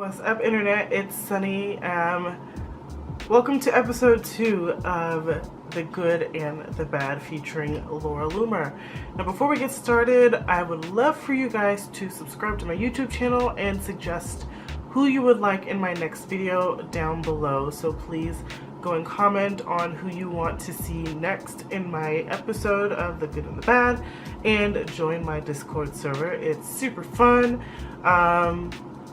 What's up, internet? It's Sunny. Welcome to episode 2 of The Good and the Bad featuring Loomer. Now, before we get started, I would love for you guys to subscribe to my YouTube channel and suggest who you would like in my next video down below. So please go and comment on who you want to see next in my episode of The Good and the Bad, and join my Discord server. It's super fun.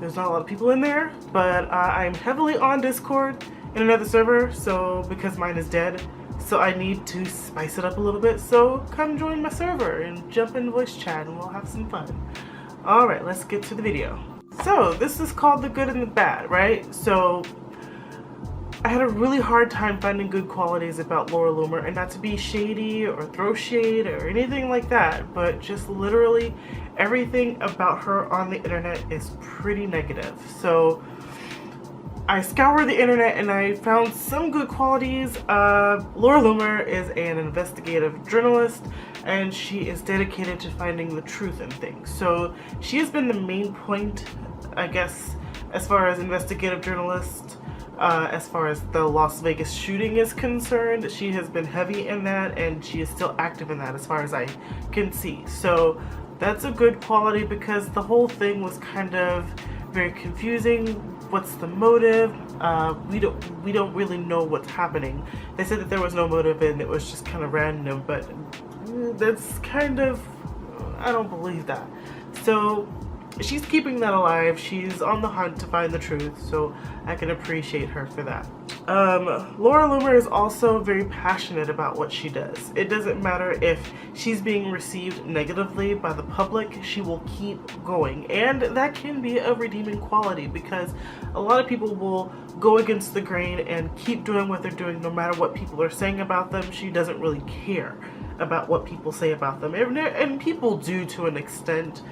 There's not a lot of people in there, but I'm heavily on Discord in another server, so because mine is dead, so I need to spice it up a little bit. So come join my server and jump in voice chat and we'll have some fun. Alright, let's get to the video. So this is called The Good and the Bad, right? So I had a really hard time finding good qualities about Loomer, and not to be shady or throw shade or anything like that, but just literally everything about her on the internet is pretty negative. So I scoured the internet and I found some good qualities. Loomer is an investigative journalist, and she is dedicated to finding the truth in things. So she has been the main point, I guess, as far as investigative journalist. As far as the Las Vegas shooting is concerned, she has been heavy in that, and she is still active in that as far as I can see. So that's a good quality, because the whole thing was kind of very confusing. What's the motive? We don't really know what's happening. They said that there was no motive and it was just kind of random, but that's kind of, I don't believe that. So she's keeping that alive. She's on the hunt to find the truth, so I can appreciate her for that. Loomer is also very passionate about what she does. It doesn't matter if she's being received negatively by the public, she will keep going. And that can be a redeeming quality, because a lot of people will go against the grain and keep doing what they're doing no matter what people are saying about them. She doesn't really care about what people say about them. And people do, to an extent.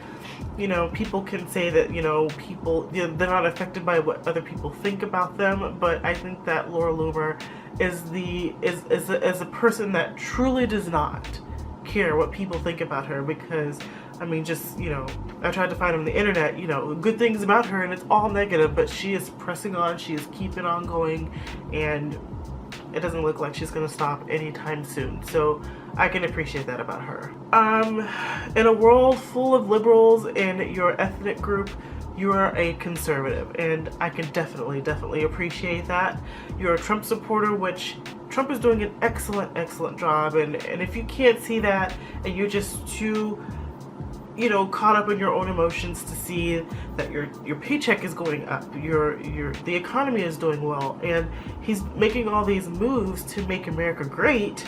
You know, people can say that, you know, they're not affected by what other people think about them, but I think that Loomer is a person that truly does not care what people think about her, because, I mean, just, you know, I tried to find on the internet, you know, good things about her, and it's all negative, but she is pressing on, she is keeping on going, and it doesn't look like she's gonna stop anytime soon. So I can appreciate that about her. In a world full of liberals in your ethnic group, you are a conservative, and I can definitely appreciate that. You're a Trump supporter, which Trump is doing an excellent job, and if you can't see that and you're just too, you know, caught up in your own emotions to see that your paycheck is going up, the economy is doing well, and he's making all these moves to make America great,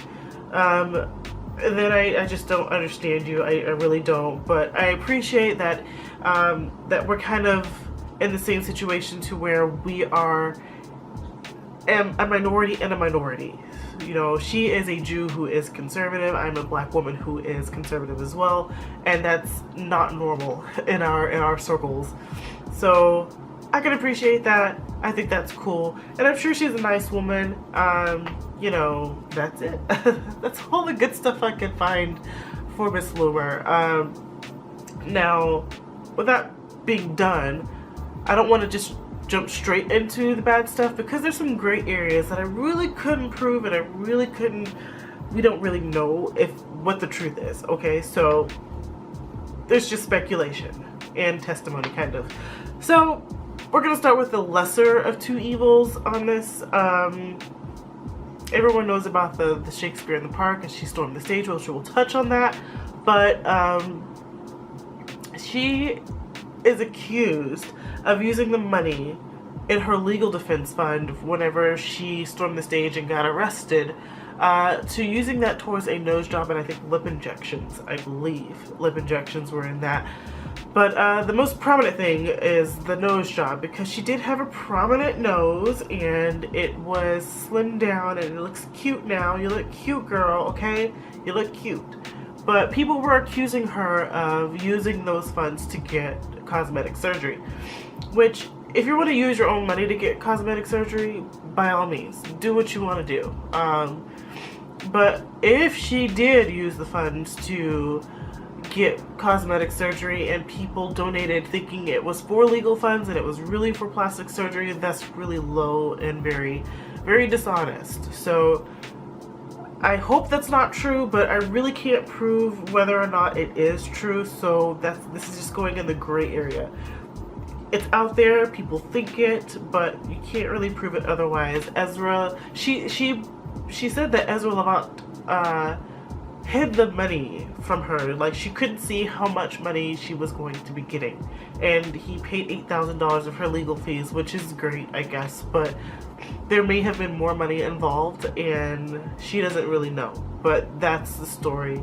then I just don't understand you. I really don't. But I appreciate that that we're kind of in the same situation, to where we are a minority and a minority. You know, she is a Jew who is conservative. I'm a black woman who is conservative as well, and that's not normal in our circles. So I can appreciate that. I think that's cool, and I'm sure she's a nice woman. You know, that's it. That's all the good stuff I can find for Miss Loomer. Now, with that being done, I don't want to just jump straight into the bad stuff, because there's some gray areas that I really couldn't prove, and we don't really know what the truth is, okay? So there's just speculation and testimony, kind of. So we're gonna start with the lesser of two evils on this. Everyone knows about the Shakespeare in the Park, and she stormed the stage. Well, she will touch on that, but she is accused of using the money in her legal defense fund whenever she stormed the stage and got arrested, to using that towards a nose job and I think lip injections. I believe lip injections were in that. But the most prominent thing is the nose job, because she did have a prominent nose and it was slimmed down, and it looks cute now. You look cute, girl, okay? You look cute. But people were accusing her of using those funds to get cosmetic surgery, which, if you want to use your own money to get cosmetic surgery, by all means, do what you want to do. But if she did use the funds to get cosmetic surgery and people donated thinking it was for legal funds and it was really for plastic surgery, that's really low and very, very dishonest. So I hope that's not true, but I really can't prove whether or not it is true, so this is just going in the gray area. It's out there, people think it, but you can't really prove it otherwise. Ezra, she said that Ezra Levant hid the money from her. Like, she couldn't see how much money she was going to be getting, and he paid $8,000 of her legal fees, which is great, I guess, but there may have been more money involved and she doesn't really know. But that's the story.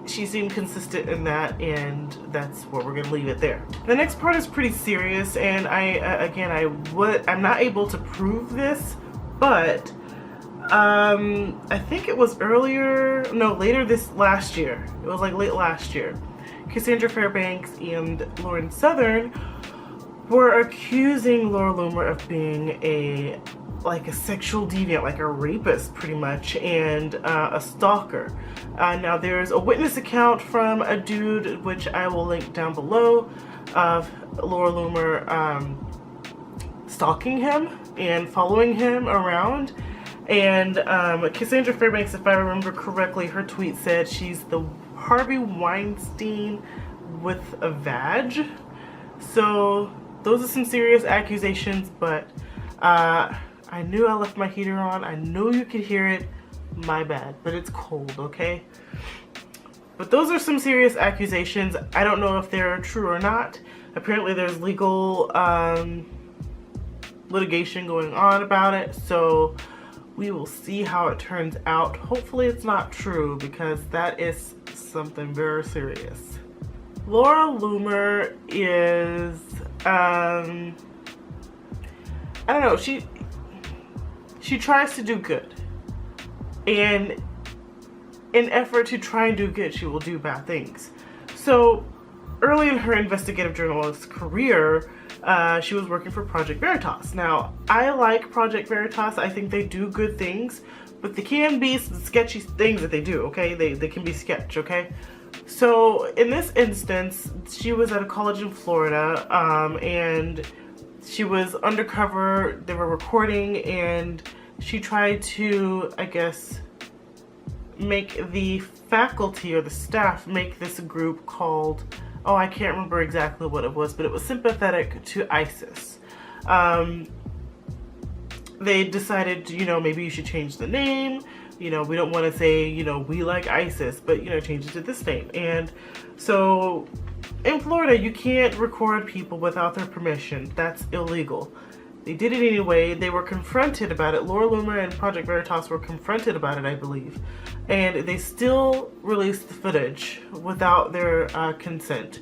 She seemed consistent in that, and that's where we're gonna leave it there. The next part is pretty serious, and I'm not able to prove this, but I think it was later this last year. It was like late last year. Cassandra Fairbanks and Lauren Southern were accusing Laura Loomer of being a sexual deviant, like a rapist pretty much, and a stalker. Now there's a witness account from a dude, which I will link down below, of Laura Loomer stalking him and following him around. And Cassandra Fairbanks, if I remember correctly, her tweet said she's the Harvey Weinstein with a vag. So those are some serious accusations, but I knew I left my heater on. I know you could hear it. My bad, but it's cold, okay? But those are some serious accusations. I don't know if they're true or not. Apparently there's legal litigation going on about it, so we will see how it turns out. Hopefully it's not true, because that is something very serious. Laura Loomer is, I don't know, she tries to do good. And in effort to try and do good, she will do bad things. So early in her investigative journalist career, she was working for Project Veritas. Now, I like Project Veritas. I think they do good things, but they can be some sketchy things that they do, okay? They can be sketch, okay? So in this instance, she was at a college in Florida, and she was undercover. They were recording, and she tried to, I guess, make the faculty or the staff make this group called, oh, I can't remember exactly what it was, but it was sympathetic to ISIS. They decided, maybe you should change the name. We don't want to say, we like ISIS, but, change it to this name. And so in Florida, you can't record people without their permission. That's illegal. They did it anyway. They were confronted about it. Laura Loomer and Project Veritas were confronted about it, I believe. And they still released the footage without their consent.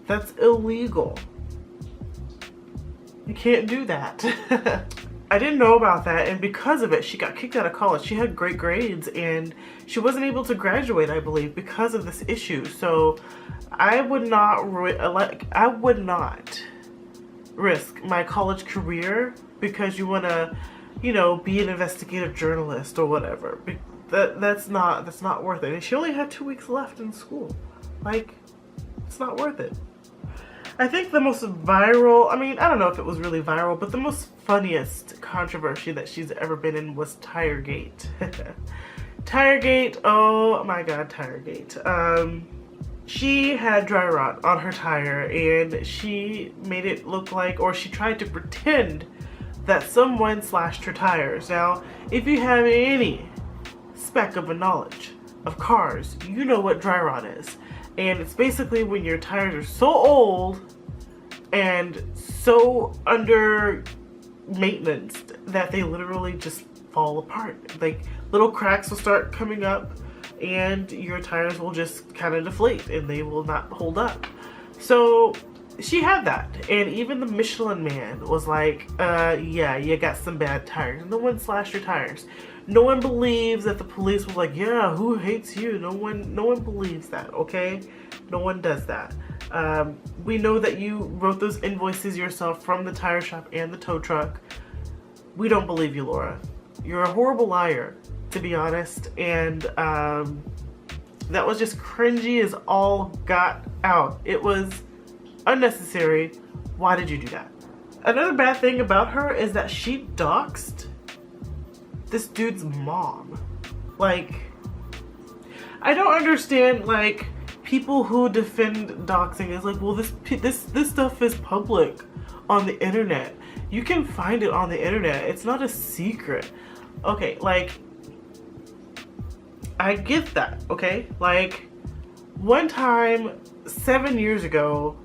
That's illegal. You can't do that. I didn't know about that, and because of it, she got kicked out of college. She had great grades, and she wasn't able to graduate, I believe, because of this issue. So I would not risk my college career because you want to, be an investigative journalist or whatever. That's not worth it. And she only had 2 weeks left in school. Like, it's not worth it. I think the most viral, I don't know if it was really viral, but the most funniest controversy that she's ever been in was Tiregate. Tiregate, oh my god, Tiregate. She had dry rot on her tire, and she made it look like, or she tried to pretend that someone slashed her tires. Now, if you have any speck of a knowledge of cars, you know what dry rot is. And it's basically when your tires are so old and so under maintenance that they literally just fall apart. Like, little cracks will start coming up and your tires will just kind of deflate and they will not hold up. So she had that, and even the Michelin man was like, yeah, you got some bad tires. No one slashed your tires. No one believes that the police was like, yeah, who hates you? No one believes that, okay? No one does that. We know that you wrote those invoices yourself from the tire shop and the tow truck. We don't believe you, Laura. You're a horrible liar, to be honest, and That was just cringy as all got out. It was unnecessary. Why did you do that? Another bad thing about her is that she doxed this dude's mom. Like, I don't understand, like, people who defend doxing is like, well, this stuff is public on the internet. You can find it on the internet. It's not a secret. Okay, like, I get that, okay? Like, one time, 7 years ago,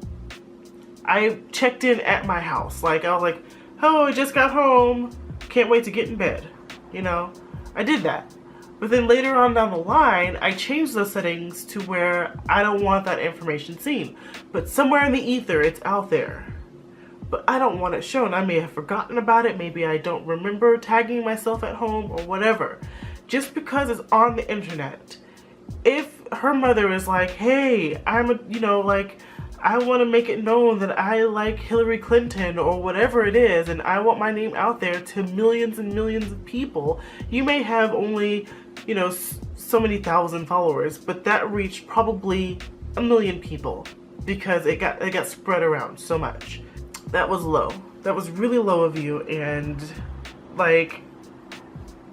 I checked in at my house. Like, I was like, oh, I just got home. Can't wait to get in bed. You know, I did that. But then later on down the line, I changed those settings to where I don't want that information seen. But somewhere in the ether, it's out there. But I don't want it shown. I may have forgotten about it. Maybe I don't remember tagging myself at home or whatever. Just because it's on the internet. If her mother is like, hey, I'm a, you know, like, I want to make it known that I like Hillary Clinton or whatever it is, and I want my name out there to millions and millions of people. You may have only, you know, so many thousand followers, but that reached probably 1 million people because it got spread around so much. That was low. That was really low of you, and like,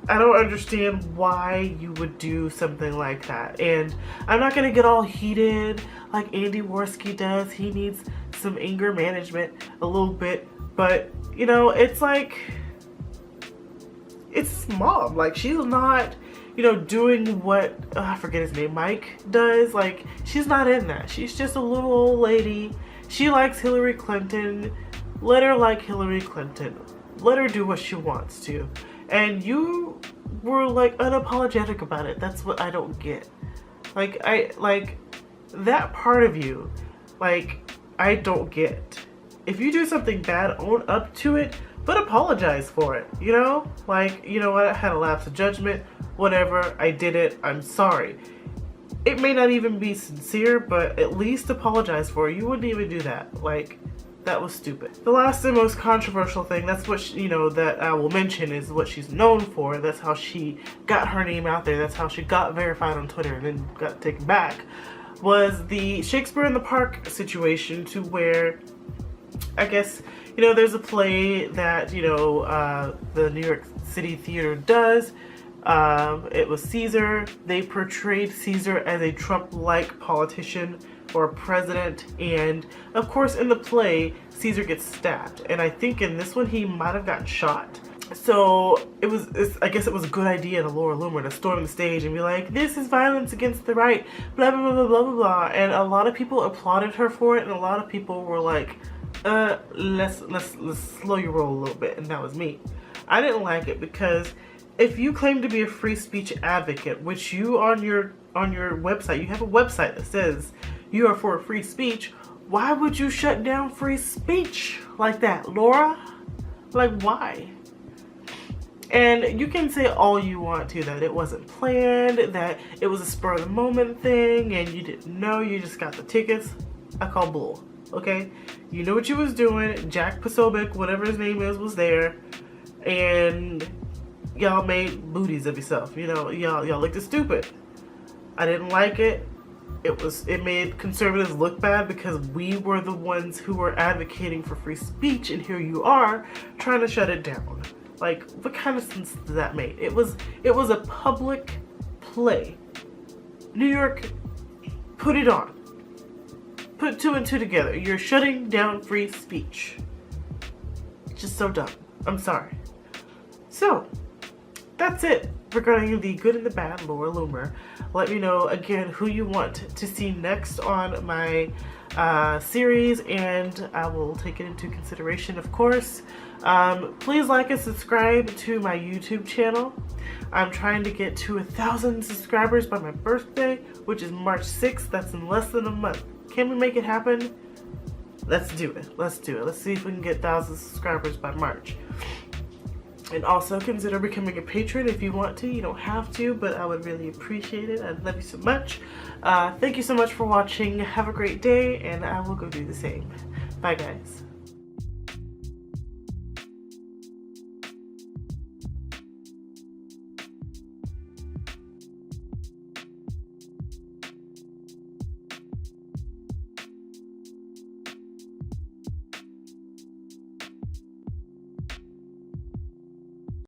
I don't understand why you would do something like that. And I'm not gonna get all heated like Andy Worski does. He needs some anger management a little bit, but you know, it's like, it's mom. Like, she's not, you know, doing what I forget his name, Mike does. Like, she's not in that. She's just a little old lady. She likes Hillary Clinton. Let her like Hillary Clinton. Let her do what she wants to. And you were like unapologetic about it. That's what I don't get. Like, that part of you, like, I don't get. If you do something bad, own up to it, but apologize for it, you know? Like, you know what, I had a lapse of judgment, whatever, I did it, I'm sorry. It may not even be sincere, but at least apologize for it. You wouldn't even do that. Like, that was stupid. The last and most controversial thing, that's what she, you know, that I will mention is what she's known for. That's how she got her name out there. That's how she got verified on Twitter and then got taken back. Was the Shakespeare in the Park situation, to where, I guess, you know, there's a play that, you know, the New York City Theater does. It was Caesar. They portrayed Caesar as a Trump-like politician or president, and of course in the play Caesar gets stabbed, and I think in this one he might have gotten shot. So I guess it was a good idea to Laura Loomer to storm the stage and be like, this is violence against the right, blah blah blah blah blah blah, and a lot of people applauded her for it, and a lot of people were like, let's slow your roll a little bit, and that was me. I didn't like it because if you claim to be a free speech advocate, which you on your website, you have a website that says you are for free speech, why would you shut down free speech like that, Laura? Like, why? And you can say all you want to, that it wasn't planned, that it was a spur of the moment thing, and you didn't know, you just got the tickets. I call bull, okay? You knew what you was doing. Jack Posobiec, whatever his name is, was there, and y'all made booties of yourself. You know, y'all looked stupid. I didn't like it. It made conservatives look bad because we were the ones who were advocating for free speech, and here you are trying to shut it down. Like, what kind of sense did that make? It was a public play. New York put it on. Put two and two together. You're shutting down free speech. Just so dumb. I'm sorry. So, that's it regarding the good and the bad Laura Loomer. Let me know again who you want to see next on my series, and I will take it into consideration, of course. Please like and subscribe to my YouTube channel. I'm trying to get to 1,000 subscribers by my birthday, which is March 6th. That's in less than a month. Can we make it happen? Let's do it. Let's do it. Let's see if we can get 1,000 subscribers by March. And also consider becoming a patron if you want to. You don't have to, but I would really appreciate it. I'd love you so much. Thank you so much for watching. Have a great day, and I will go do the same. Bye, guys.